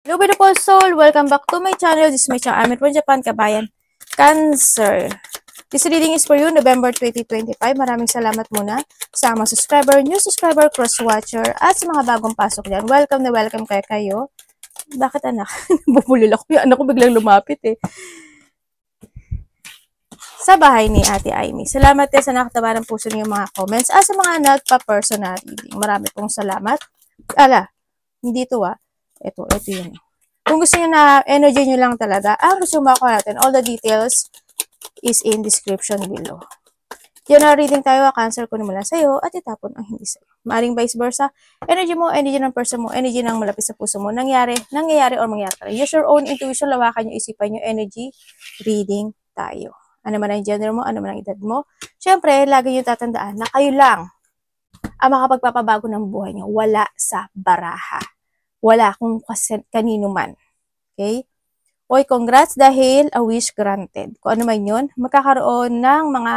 Hello, beautiful soul! Welcome back to my channel. This is my channel, Amit from Japan, Kabayan. Cancer. This reading is for you, November 2025. Maraming salamat muna sa mga subscriber, new subscriber, cross-watcher, at sa mga bagong pasok dyan. Welcome na welcome kayo. Bakit anak? Bubulol ako. Yung anak ko biglang lumapit eh. Sa bahay ni Ate Aimee. Salamat din sa nakataba ng puso niyo mga comments. At sa mga nagpa-personal reading. Marami pong salamat. Hindi to Ito yun. Kung gusto niyo na energy niyo lang talaga, gusto makuha natin, all the details is in description below. Yan na reading tayo, Cancer ko mula sa'yo at itapon ang hindi sa'yo. Maaring vice versa, energy mo, energy ng person mo, energy ng malapit sa puso mo, nangyayari or mangyayari. Use your own intuition, lawakan yung isipan yung energy, reading tayo. Ano man ang gender mo, ano man ang edad mo. Siyempre, lagi yung tatandaan na kayo lang ang makapagpapabago ng buhay niyo. Wala sa baraha. Wala kung kanino man. Okay? Oy, congrats dahil a wish granted. Kung ano man yun, magkakaroon ng mga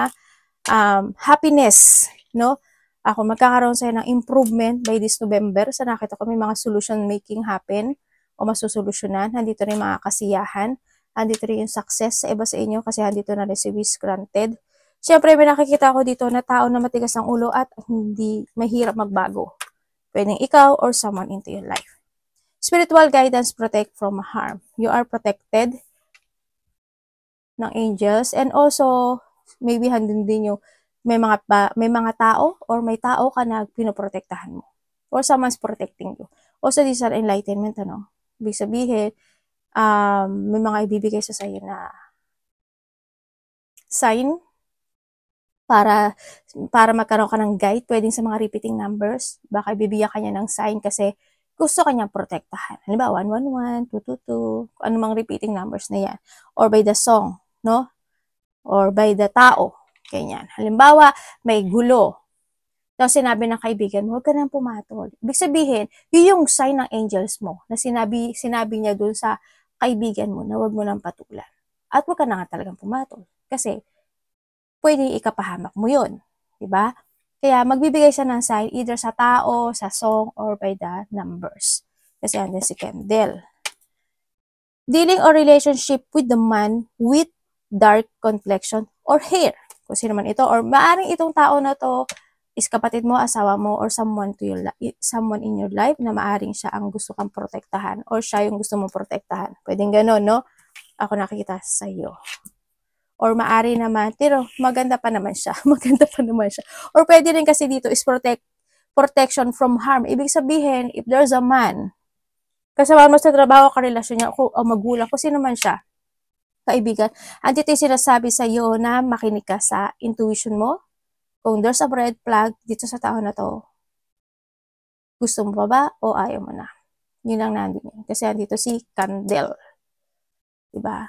happiness, no? Ako, magkakaroon sa'yo ng improvement by this November. Sa nakita ko may mga solution making happen o masusolusyonan. Nandito rin mga kasiyahan. Nandito rin yung success sa iba sa inyo kasi nandito na rin si wish granted. Siyempre, may nakikita ko dito na tao na matigas ang ulo at hindi mahirap magbago. Pwedeng ikaw or someone into your life. Spiritual guidance, protect from harm. You are protected ng angels and also maybe handin din yung may mga tao or may tao ka na pinoprotektahan mo or someone's protecting you. Also, this is an enlightenment, ano? Ibig sabihin, may mga ibibigay sa sayo na sign para magkaroon ka ng guide, pwedeng sa mga repeating numbers. Baka ibibigyan ka niya ng sign kasi gusto kanyang protektahan. Halimbawa, 111, 222, ano mang repeating numbers na yan. Or by the song, no? Or by the tao. Ganyan. Halimbawa, may gulo. Tapos sinabi ng kaibigan, huwag ka nang pumatol. Ibig sabihin, yun yung sign ng angels mo na sinabi niya dun sa kaibigan mo na huwag mo nang patulan. At huwag ka na nga talagang pumatol. Kasi, pwede ikapahamak mo yun. Diba? Kaya magbibigay siya ng sign either sa tao, sa song, or by the numbers. Kasi andun si Kendall. Dealing or relationship with the man with dark complexion or hair. Kung sino man ito. Or maaring itong tao na to is kapatid mo, asawa mo, or someone in your life na maaring siya ang gusto kang protektahan or siya yung gusto mong protektahan. Pwedeng gano'n, no? Ako nakikita sa iyo. Or maari naman, pero maganda pa naman siya. Or pwede rin kasi dito is protection from harm. Ibig sabihin, if there's a man, kasama mo sa trabaho, karelasyon niya, o magulang, kung sino man siya, kaibigan, andito yung sinasabi sa iyo na makinig ka sa intuition mo. Kung there's a red flag dito sa tao na to, gusto mo pa ba o ayaw mo na? Yun lang nandito. Kasi andito si Kendall. Diba?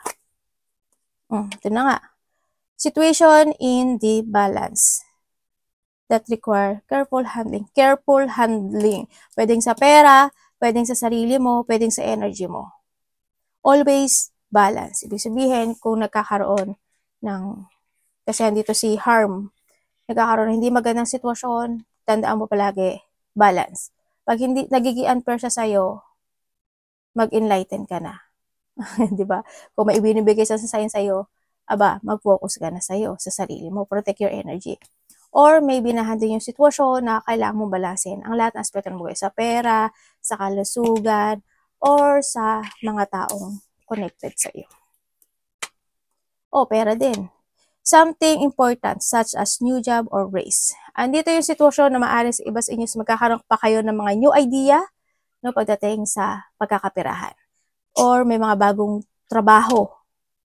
Ito na nga. Situation in the balance that require careful handling. Careful handling. Pwedeng sa pera, pwedeng sa sarili mo, pwedeng sa energy mo. Always balance. Ibig sabihin, kung nagkakaroon ng, kasi andito si harm, nagkakaroon ng hindi magandang sitwasyon, tandaan mo palagi, balance. Pag hindi nagiging unfair siya sa'yo, mag-enlighten ka na. Diba? Kung may ibinibigay sa sign sa'yo, mag-focus ka na sa'yo, sa sarili mo. Protect your energy. Or maybe nahandin yung sitwasyon na kailangan mong balansin ang lahat ng aspeto ng buhay. Sa pera, sa kalusugan, or sa mga taong connected sa'yo. Pera din. Something important such as new job or raise. Andito yung sitwasyon na maaari sa iba sa inyo magkakaroon pa kayo ng mga new idea no, pagdating sa pagkakapirahan. Or may mga bagong trabaho,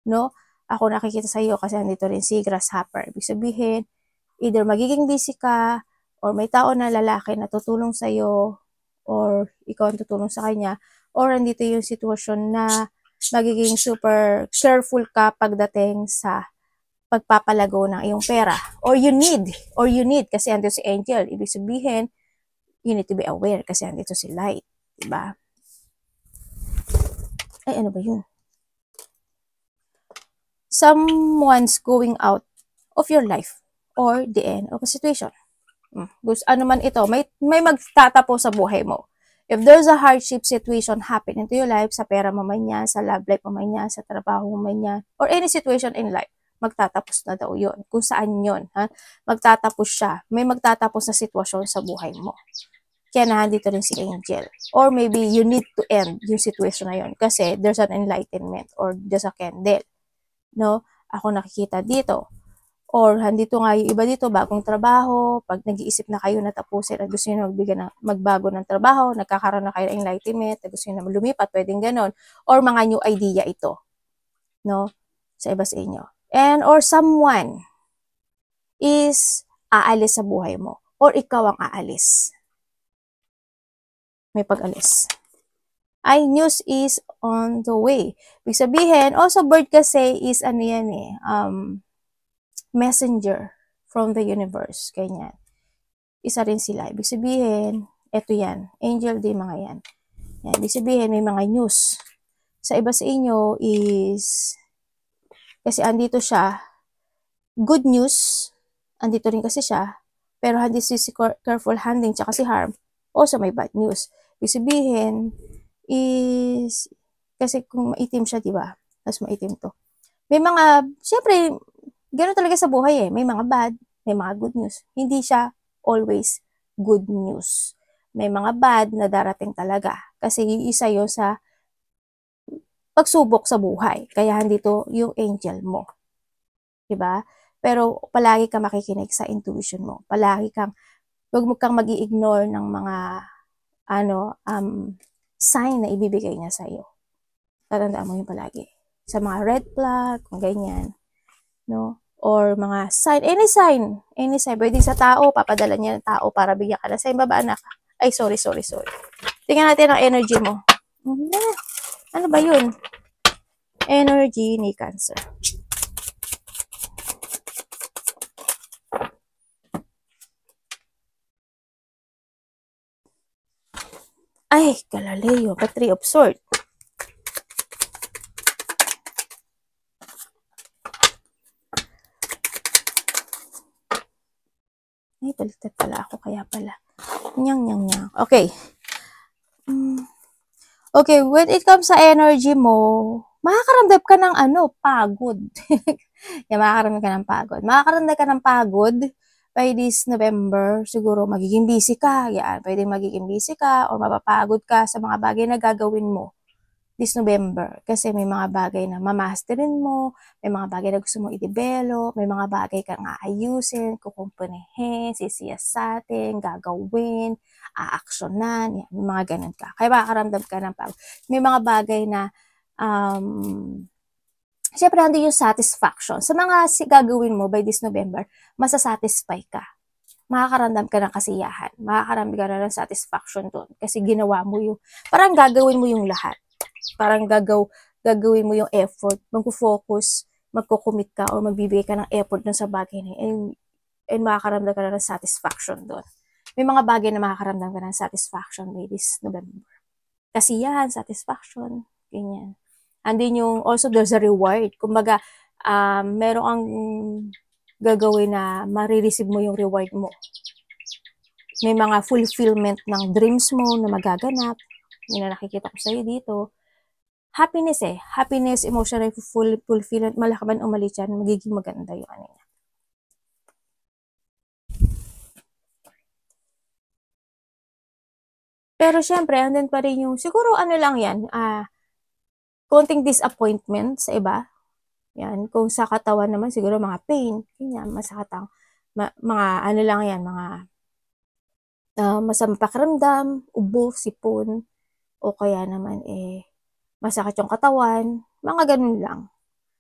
no? Ako nakikita sa iyo kasi andito rin si grasshopper. Ibig sabihin, either magiging busy ka, or may tao na lalaki na tutulong sa iyo, or ikaw ang tutulong sa kanya, or andito yung sitwasyon na magiging super careful ka pagdating sa pagpapalago ng iyong pera. Or you need, kasi andito si angel. Ibig sabihin, you need to be aware kasi andito si light. Diba? Ay, ano ba yun? Someone's going out of your life or the end of a situation. Ano man ito, may magtatapo sa buhay mo. If there's a hardship situation happen into your life, sa pera mo man yan, sa love life mo man yan, sa trabaho mo man yan, or any situation in life, magtatapos na daw yun. Kung saan yun, ha? Magtatapos siya. May magtatapos na sitwasyon sa buhay mo. Kaya nandito rin si Angel. Or maybe you need to end yung situation na yun kasi there's an enlightenment or there's a candle. No? Ako nakikita dito. Or handito nga yung iba dito, bagong trabaho, pag nag-iisip na kayo na tapusin at gusto nyo magbago ng trabaho, nagkakaroon na kayo ng enlightenment, at gusto nyo na lumipat, pwedeng ganon. Or mga new idea ito. No? Sa iba sa inyo. And or someone is aalis sa buhay mo. Or ikaw ang aalis. May pag-alis. Ay, news is on the way. Ibig sabihin, also bird kasi is ano yan messenger from the universe. Ganyan. Isa rin sila. Ibig sabihin, eto yan. Angel day mga yan. Yan. Ibig sabihin, may mga news. Sa iba sa inyo is, kasi andito siya, good news, andito rin kasi siya, pero hindi si careful handling, tsaka si harm, also may bad news. Ibig sabihin, is, kasi kung maitim siya, diba? Tapos maitim to. May mga, syempre, gano'n talaga sa buhay eh. May mga bad, may mga good news. Hindi siya always good news. May mga bad na darating talaga. Kasi isa yun sa pagsubok sa buhay. Kaya andito yung angel mo. Diba? Pero palagi kang makikinig sa intuition mo. Palagi kang, huwag mo kang mag-i-ignore ng mga sign na ibibigay niya sa'yo. Tatandaan mo yun palagi. Sa mga red flag, kung ganyan. No? Or mga sign, any sign, pwede sa tao, papadala niya ng tao para bigyan ka na sign, baba anak. Ay, sorry. Tingnan natin ang energy mo. Ano ba yun? Energy ni Cancer. Ay, Galileo, but 3 of Swords. Ay, baliktad pala ako, kaya pala. Nyang. Okay. Okay, when it comes sa energy mo, makakaramdam ka ng pagod. Makakaramdam ka ng pagod. Makakaramdam ka ng pagod by this November. Siguro magiging busy ka. Yan, pwedeng magiging busy ka or mapapagod ka sa mga bagay na gagawin mo this November. Kasi may mga bagay na mamasterin mo, may mga bagay na gusto mo i-develop, may mga bagay kang aayusin, kukumpunihin, sisiyasatin, gagawin, aaksyonan, yan, may mga ganun ka. Kaya makakaramdam ka ng pagod. May mga bagay na, syempre nandun yung satisfaction. Sa mga gagawin mo by this November, masasatisfy ka. Makakaramdam ka ng kasiyahan. Makakaramdam ka na ng satisfaction doon. Kasi ginawa mo yung, parang gagawin mo yung lahat. Parang gagawin mo yung effort, magpo-focus, magko-commit ka or magbibigay ka ng effort dun sa bagay na yun, and makakaramdam ka na ng satisfaction doon. May mga bagay na makakaramdam ka ng satisfaction by this November. Kasiyahan, satisfaction, ganyan. And then yung, also there's a reward. Kumbaga, meron ang gagawin na marireceive mo yung reward mo. May mga fulfillment ng dreams mo na magaganap. Yun na nakikita ko sa'yo dito. Happiness Happiness, emotional fulfillment, malaki man o mali dyan, magiging maganda yung ano niya. Pero syempre, andun pa rin yung, siguro ano lang yan, konting disappointment sa iba. Yan, kung sa katawan naman, siguro mga pain, ganyan, masakatang, mga ano lang yan, mga masamang pakiramdam, ubo, sipon, o kaya naman masakit yung katawan, mga ganun lang.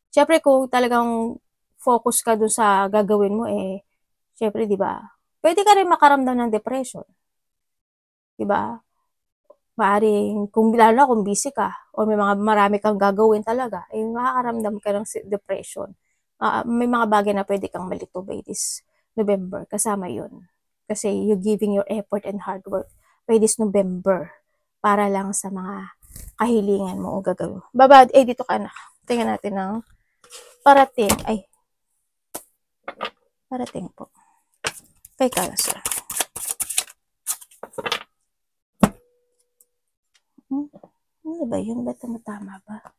Siyempre kung talagang focus ka dun sa gagawin mo siyempre 'di ba? Pwede ka rin makaramdam ng depression. 'Di ba? Maaring kung lalo kung busy ka o may mga marami kang gagawin talaga, makakaramdam ka ng depression. May mga bagay na pwede kang malito by this November, kasama 'yun. Kasi you giving your effort and hard work by this November para lang sa mga kahilingan mo o gagawin. Babad, dito ka na. Tingnan natin ng parating. Parating po. Kay Cancer. Ano ba yun? Ba't tama ba?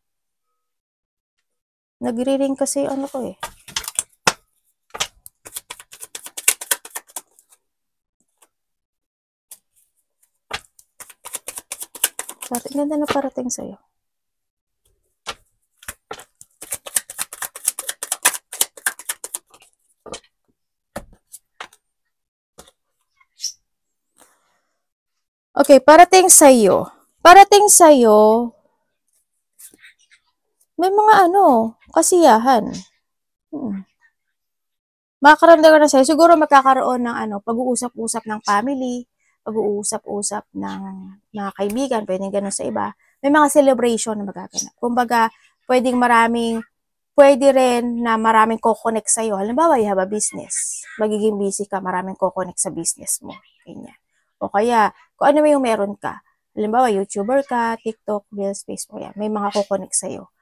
Nagre-ring kasi ano ko eh. Ang ganda na parating sa'yo. Okay, parating sa'yo. Parating sa'yo, may mga ano, kasiyahan. Makakaramdam ka na sa'yo, siguro magkakaroon ng ano, pag-uusap-usap ng family, pag-uusap-usap ng mga kaibigan, pwedeng ganun sa iba. May mga celebration na magaganap. Kumbaga, pwede rin na maraming ko-connect sa'yo. Halimbawa, you have a business. Magiging busy ka, maraming ko-connect sa business mo. Ganyan. O kaya, kung ano yung meron ka. Halimbawa, YouTuber ka, TikTok, Reels, Facebook, yan. May mga ko-connect sa'yo.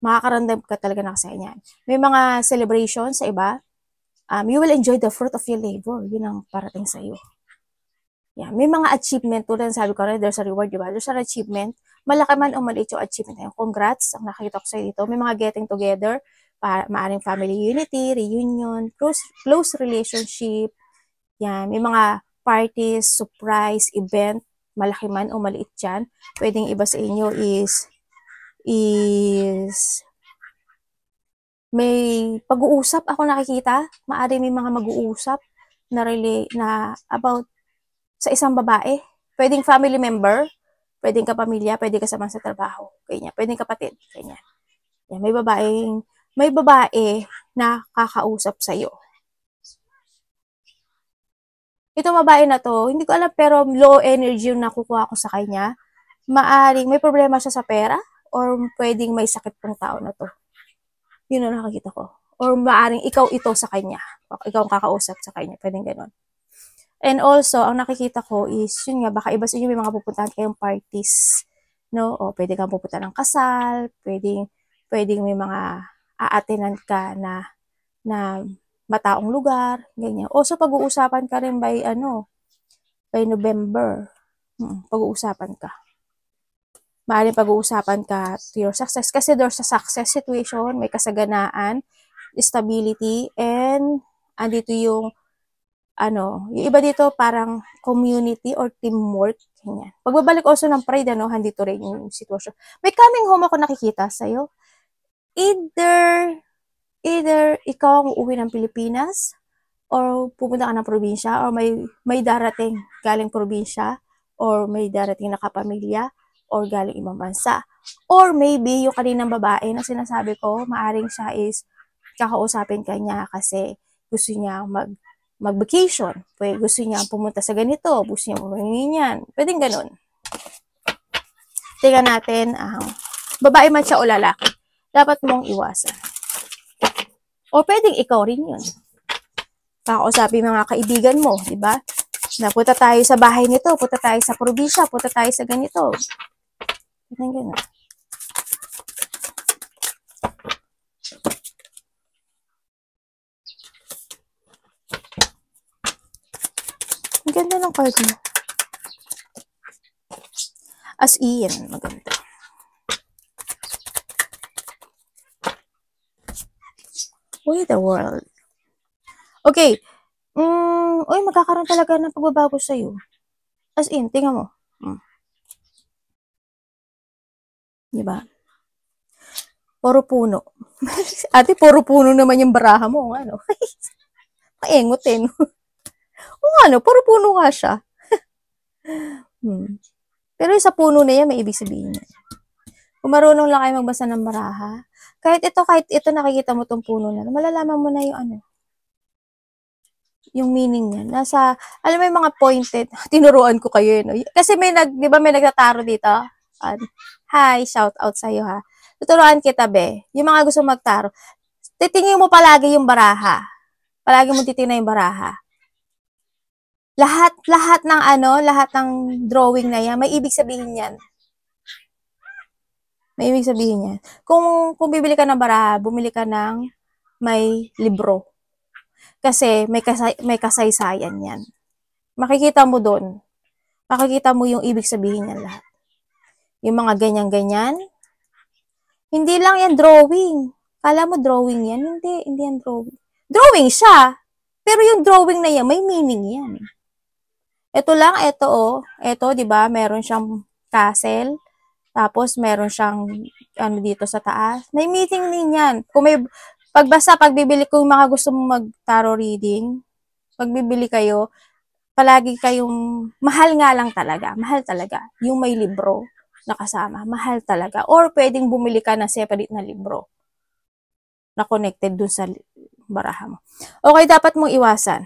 Makakaramdam ka talaga na kasi yan. May mga celebration sa iba. You will enjoy the fruit of your labor. Yun ang parating sa'yo. Yeah. May mga achievement, tulad ng sabi ko rin, there's a reward, diba? There's an achievement. Malaki man o maliit yung achievement na yun. Congrats, ang nakikita ko sa'yo dito. May mga getting together, maaring family unity, reunion, close relationship. Yan. May mga parties, surprise, event, malaki man o maliit yan. Pwedeng iba sa inyo is may pag-uusap ako nakikita. Maaari may mga mag-uusap na about sa isang babae. Pwedeng family member, pwedeng kapamilya, pwedeng kasama sa trabaho. Ganyan. Pwedeng kapatid. Ganyan. Yan. May babae na kakausap sa'yo. Ito babae na to, hindi ko alam pero low energy yung nakukuha ko sa kanya. Maaring may problema siya sa pera or pwedeng may sakit pang tao na to. Yun ang nakakita ko. Or maaring ikaw ito sa kanya. Ikaw ang kakausap sa kanya. Pwedeng ganon. And also, ang nakikita ko is, yun nga, baka iba sa inyo may mga pupuntahan kayong parties. No? O pwede kang pupunta ng kasal. Pwedeng may mga aatinan ka na mataong lugar. Ganyan. Also, pag-uusapan ka rin by November. Pag-uusapan ka. Maaaring pag-uusapan ka to your success. Kasi there's a success situation, may kasaganaan, stability, and andito yung iba dito parang community or teamwork. Ganyan. Pagbabalik also ng pride, handito rin yung sitwasyon. May coming home ako nakikita sa'yo. Either ikaw ang uuwi ng Pilipinas, or pupunta ka ng probinsya, or may darating galing probinsya, or may darating na kapamilya, or galing ibang bansa. Or maybe, yung kaninang babae na sinasabi ko, maaring siya is kakausapin ka niya kasi gusto niya mag-vacation. Pwede gusto niya pumunta sa ganito, gusto niya pumunta yan. Pwedeng ganun. Tingnan natin, babae man siya o lalaki. Dapat mong iwasan. O pwedeng ikaw rin yun. Kakausapin mga kaibigan mo, di ba? Punta tayo sa bahay nito, punta tayo sa probinsya, punta tayo sa ganito. Ganun. Ang ganda ng card mo. As in, maganda. Uy, the world. Okay. Uy, magkakaroon talaga ng pagbabago sa'yo. As in, tingnan mo. Diba? Puro puno. Ate, puro puno naman yung baraha mo. Ano? Maengot eh. No? Puro puno nga siya. Pero sa puno na yan, may ibig sabihin yan. Kung marunong lang kayo magbasa ng baraha, kahit ito nakikita mo tong puno na, malalaman mo na yung meaning niya. Alam mo yung mga pointed, tinuruan ko kayo yun. Kasi di ba may nagtataro dito? Hi, shout out sa'yo ha. Tuturuan kita, be. Yung mga gusto magtaro, titingin mo palagi yung baraha. Palagi mo titingnan yung baraha. Lahat ng drawing na yan, may ibig sabihin yan. May ibig sabihin yan. Kung bibili ka ng baraha, bumili ka ng may libro. Kasi may kasaysayan yan. Makikita mo doon. Makikita mo yung ibig sabihin niya lahat. Yung mga ganyan-ganyan. Hindi lang yan drawing. Kala mo drawing yan? Hindi yan drawing. Drawing siya. Pero yung drawing na yan, may meaning yan. Ito lang, ito oh. Ito, di ba? Meron siyang castle. Tapos, meron siyang, ano dito sa taas. May meaning din yan. Kung may, pagbili, kung mga gusto mong mag-tarot reading, pagbibili kayo, palagi kayong, mahal nga lang talaga. Mahal talaga. Yung may libro na kasama. Mahal talaga. Or, pwedeng bumili ka ng separate na libro na connected dun sa baraha mo. Okay, dapat mong iwasan.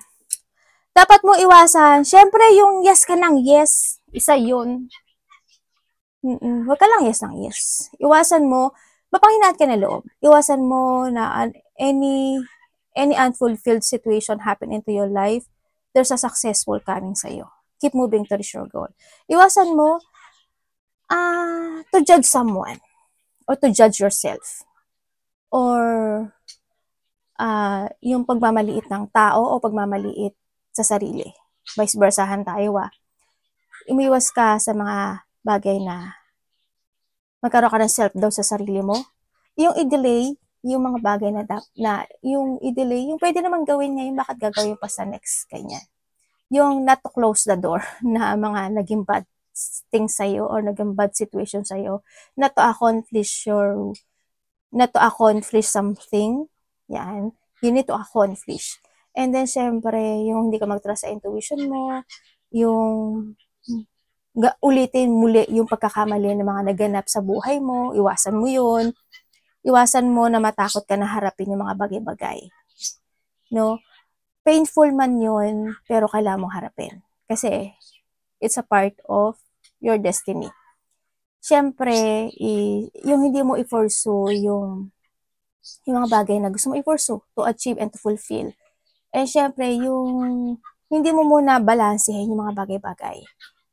Dapat mong iwasan, syempre yung yes ka ng yes, isa yun. Huwag ka lang yes ng yes. Iwasan mo, mapanghinaan ka na loob. Iwasan mo na any unfulfilled situation happen into your life, there's a successful coming sa'yo. Keep moving towards your goal. Iwasan mo to judge someone or to judge yourself. Or yung pagmamaliit ng tao o pagmamaliit sa sarili. Vice versahan tayo Umiwas ka sa mga bagay na magkaroon ka ng self-doubt sa sarili mo. Yung i-delay, yung mga bagay yung i-delay, yung pwede naman gawin ngayon, bakit gagawin pa sa next, ganyan. Yung not to close the door na mga naging bad things sa'yo or naging bad situation sa'yo, not to accomplish something, yan, you need to accomplish. And then, syempre, yung hindi ka mag-trust sa intuition mo, yung ulitin muli yung pagkakamali ng mga naganap sa buhay mo, iwasan mo yun. Iwasan mo na matakot ka na harapin yung mga bagay-bagay. No? Painful man yun, pero kailangan mong harapin. Kasi, it's a part of your destiny. Syempre, yung hindi mo i-pursue yung mga bagay na gusto mo i-pursue to achieve and to fulfill. And syempre, yung hindi mo muna balansehin yung mga bagay-bagay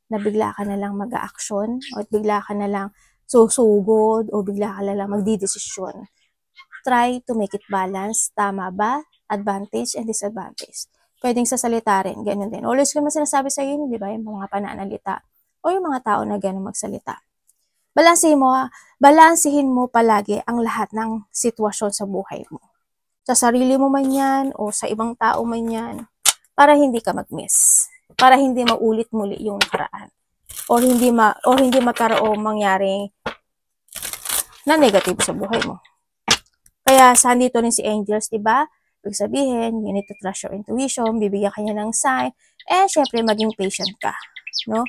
na bigla ka na lang mag-a-action o bigla ka na lang susugod o bigla ka na lang magdidesisyon. Try to make it balance. Tama ba? Advantage and disadvantage. Pwedeng sa salita rin, ganun din. Always ko naman sinasabi sa iyo, di ba, yung mga pananalita o yung mga tao na ganun magsalita. Balansehin mo palagi ang lahat ng sitwasyon sa buhay mo. Sa sarili mo man yan o sa ibang tao man yan, para hindi ka mag-miss. Para hindi maulit muli yung nakaraan. Or hindi magkaroon mangyaring na negative sa buhay mo. Kaya sandito rin si Angels, diba? Ibig sabihin, you need to trust your intuition, bibigyan ka niya ng sign, and syempre maging patient ka, no?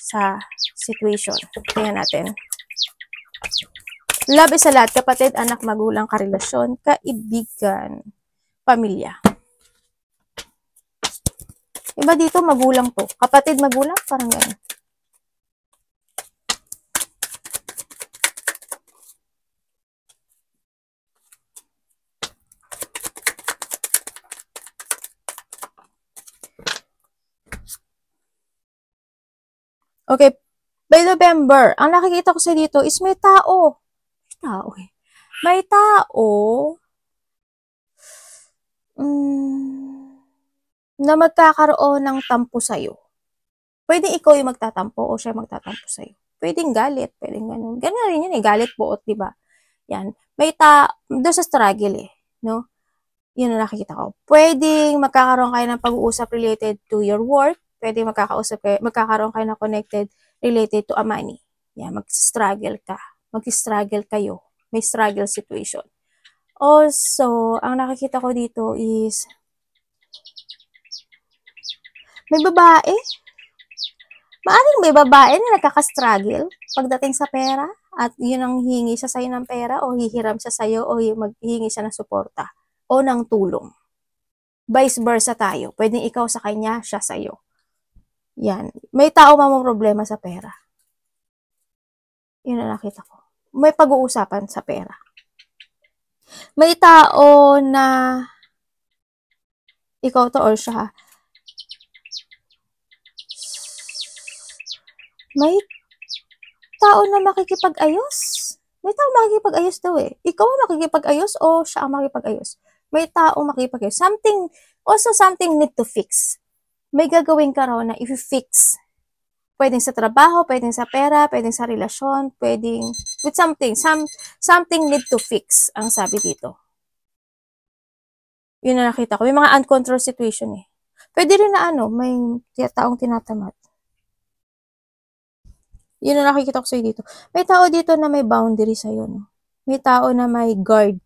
Sa situation. Tingnan natin. Love is a lot, kapatid, anak, magulang, karelasyon, kaibigan, pamilya. Iba dito, magulang to. Kapatid, magulang, parang gano'n. Okay, by November, ang nakikita ko sa dito is may tao. May tao na magkakaroon ng tampo sa'yo. Pwede ikaw yung magtatampo o siya magtatampo sa'yo. Pwedeng galit, pwedeng ganun. Ganun rin yun galit buot, diba? Yan. May doon sa struggle no? Yun ang nakikita ko. Pwedeng magkakaroon kayo ng pag-uusap related to your work. Pwedeng magkakaroon kayo ng connected related to a money. Yan, mag-struggle ka. Mag-struggle kayo. May struggle situation. Also, ang nakikita ko dito is may babae. Maaring may babae na nagkaka-struggle pagdating sa pera at yun ang hingi siya sa'yo ng pera o hihiram siya sa'yo o maghihingi siya ng suporta o ng tulong. Vice versa tayo. Pwedeng ikaw sa kanya, siya sa'yo. Yan. May tao problema sa pera. Yun ang nakita ko. May pag-uusapan sa pera. May tao na ikaw to or siya. May tao na makikipag-ayos. May tao makikipag-ayos daw Ikaw ang makikipag-ayos o siya ang makikipag-ayos? May tao makikipag-ayos. Something need to fix. May gagawin ka raw na i-fix. Pwedeng sa trabaho, pwedeng sa pera, pwedeng sa relasyon, pwedeng with something. Something need to fix, ang sabi dito. Yun na nakita ko. May mga uncontrolled situation eh. Pwede rin na may taong tinatamad. Yun na nakikita ko sa'yo dito. May tao dito na may boundary sa'yo, no? May tao na may guard.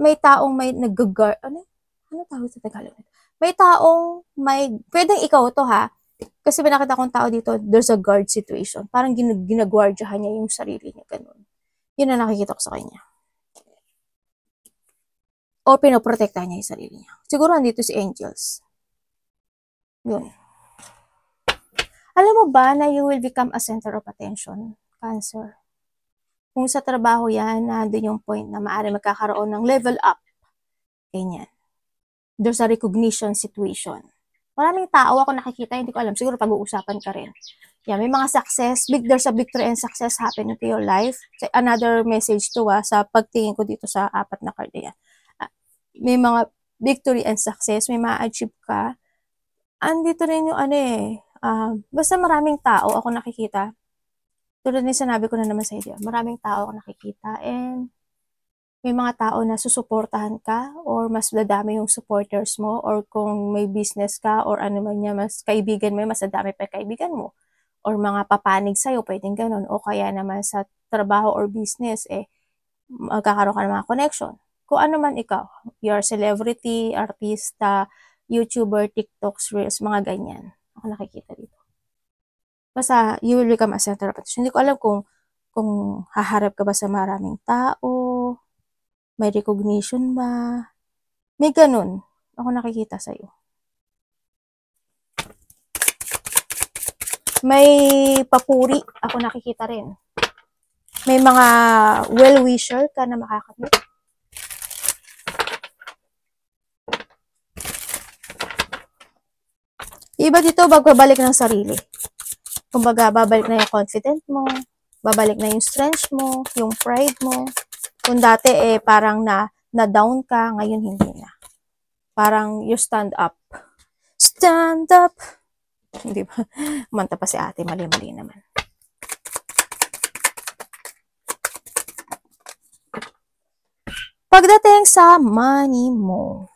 May taong may nag-guard. Ano tawag sa Tagalog? May taong pwedeng ikaw to ha. Kasi may nakita kong tao dito, there's a guard situation. Parang ginagwardyahan niya yung sarili niya, ganun. Yun na nakikita ko sa kanya. O pinoprotektahan niya yung sarili niya. Siguro andito si Angels. Yun. Alam mo ba na you will become a center of attention? Cancer. Kung sa trabaho yan, nandun yung point na maaari magkakaroon ng level up. Ganyan. There's a recognition situation. Maraming tao ako nakikita, hindi ko alam. Siguro pag-uusapan ka rin. Yan, may mga success. There's a victory and success happening to your life. Another message to sa pagtingin ko dito sa 4 na card yan. May mga victory and success. May ma-achieve ka. Andito rin yung basta maraming tao ako nakikita. Tulad ng sinabi ko na naman sa iyo, maraming tao ako nakikita and may mga tao na susuportahan ka or mas dadami yung supporters mo or kung may business ka or ano man niya, mas kaibigan mo, mas dadami pa kaibigan mo or mga papanig sa'yo, pwedeng ganun. O kaya naman sa trabaho or business, magkakaroon ka ng mga connection. Kung ano man ikaw, you're celebrity, artista, YouTuber, TikToks, Reels, mga ganyan. Ako nakikita dito. Basta, you will become a center of attention. Hindi ko alam kung haharap ka ba sa maraming tao, may recognition ba, may ganun. Ako nakikita sa'yo. May papuri, ako nakikita rin. May mga well-wisher ka na makakamit. Iba dito, babalik ng sarili. Kumbaga, babalik na yung confident mo, babalik na yung strength mo, yung pride mo. Kung dati parang na-down ka, ngayon hindi na. Parang you stand up. Stand up! Hindi ba? Umanta pa si ate, mali-mali naman. Pagdating sa money mo,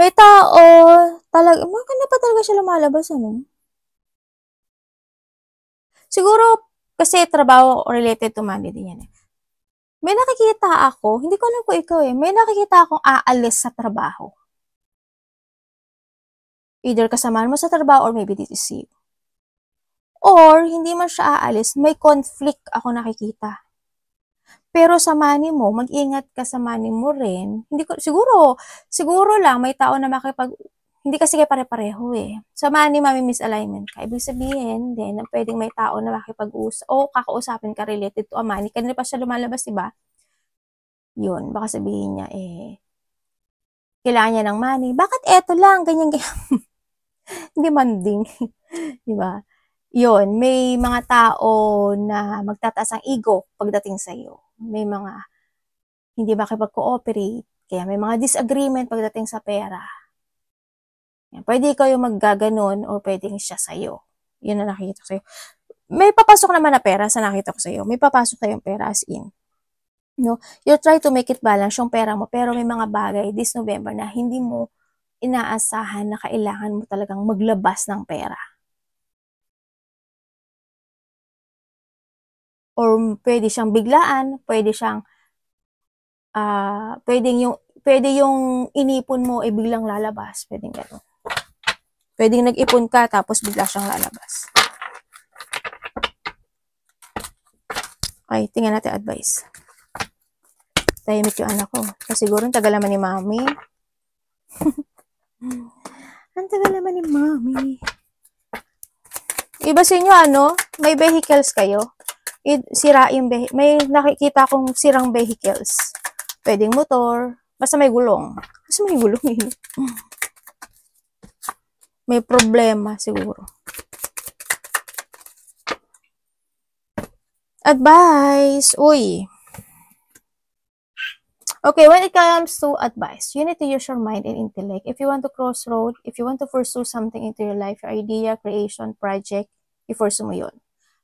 may tao, maganda pa talaga siya lumalabas, Siguro, kasi trabaho related to money din yan. May nakikita ako, hindi ko alam kung ikaw may nakikita akong aalis sa trabaho. Either kasamahan mo sa trabaho or maybe this is you. Or, hindi man siya aalis, may conflict ako nakikita. Pero sa money mo, mag-ingat ka sa money mo rin. Hindi ko, siguro lang may tao na hindi kasi kayo pare-pareho Sa money, misalignment ka. Ibig sabihin, din, na pwedeng may tao na makipag-usap o kakausapin ka related to a money. Kanina pa siya lumalabas, diba? Yun, baka sabihin niya, kailangan niya ng money. Bakit eto lang? Ganyan. Hindi manding. Diba? Yun, may mga tao na magtataas ang ego pagdating sa iyo. May mga hindi makipag-cooperate. Kaya may mga disagreement pagdating sa pera. Yan, pwede ikaw yung maggaganon or pwedeng siya sa'yo. Yun na nakikita ko sa'yo. May papasok naman na pera sa nakita ko sa'yo. May papasok tayong pera as in. No? You try to make it balance yung pera mo, pero may mga bagay this November na hindi mo inaasahan na kailangan mo talagang maglabas ng pera. Or pwede siyang biglaan, pwede siyang pwede yung inipon mo biglang lalabas, pwedeng gano'n. Pwedeng nag-ipon ka tapos bigla siyang lalabas. Okay, tingnan natin advice. Tahimik yung anak ko. Kasi siguro ang tagal naman ni Mami. Ang tagal naman ni Mami. Iba sa inyo, may vehicles kayo. Sira yung may nakikita akong sirang vehicles. Pwedeng motor, basta may gulong. Kasi may gulong May problema siguro. Advice. Uy. Okay, when it comes to advice, you need to use your mind and intellect. If you want to crossroad, if you want to pursue something into your life, your idea, creation, project, i-pursue mo yun.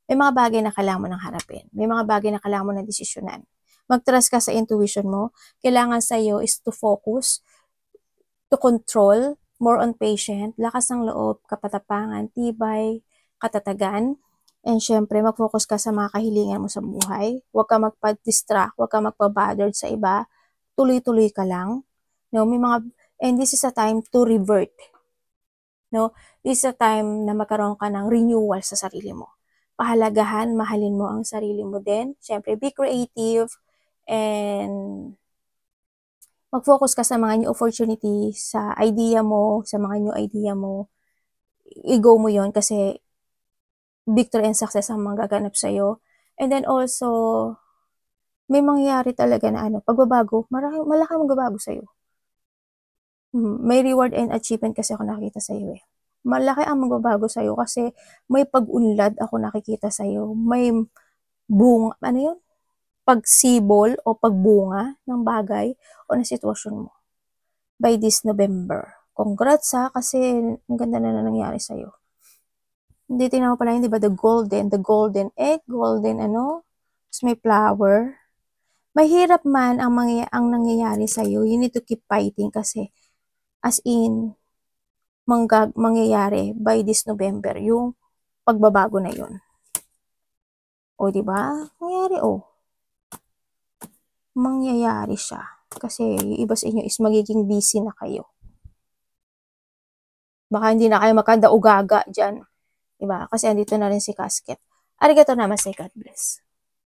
May mga bagay na kailangan mo nang harapin. May mga bagay na kailangan mo na desisyonan. Mag-trust ka sa intuition mo. Kailangan sa'yo is to focus, to control, more on patient, lakas ng loob, kapatapangan, tibay, katatagan, and syempre, mag-focus ka sa mga kahilingan mo sa buhay. Huwag ka magpa-distract, huwag ka magpa-bothered sa iba. Tuloy-tuloy ka lang. No, may mga, and this is a time to revert. No, this is a time na magkaroon ka ng renewal sa sarili mo. Pahalagahan, mahalin mo ang sarili mo din. Syempre, be creative and mag-focus ka sa mga new opportunity, sa idea mo, sa mga new idea mo. I-go mo yon kasi victory and success ang magaganap sa'yo. And then also, may mangyayari talaga na pagbabago, malaking magbabago sa'yo. May reward and achievement kasi ako nakikita sa'yo eh. Malaki ang magbabago sa'yo kasi may pag-unlad ako nakikita sa'yo. May bunga, pagsibol o pagbunga ng bagay o ng sitwasyon mo by this November. Congrats ha, kasi ang ganda na nangyari sa'yo. Hindi, tingnan mo pala yun, di ba? The golden egg, tapos may flower. Mahirap man ang nangyayari sa'yo, you need to keep fighting kasi as in, mangyayari by this November, yung pagbabago na yun. O, di ba? Mangyayari siya. Kasi yung iba sa inyo is magiging busy na kayo. Baka hindi na kayo makanda-ugaga dyan. Diba? Kasi andito na rin si Casket. Arigato namaste, God bless.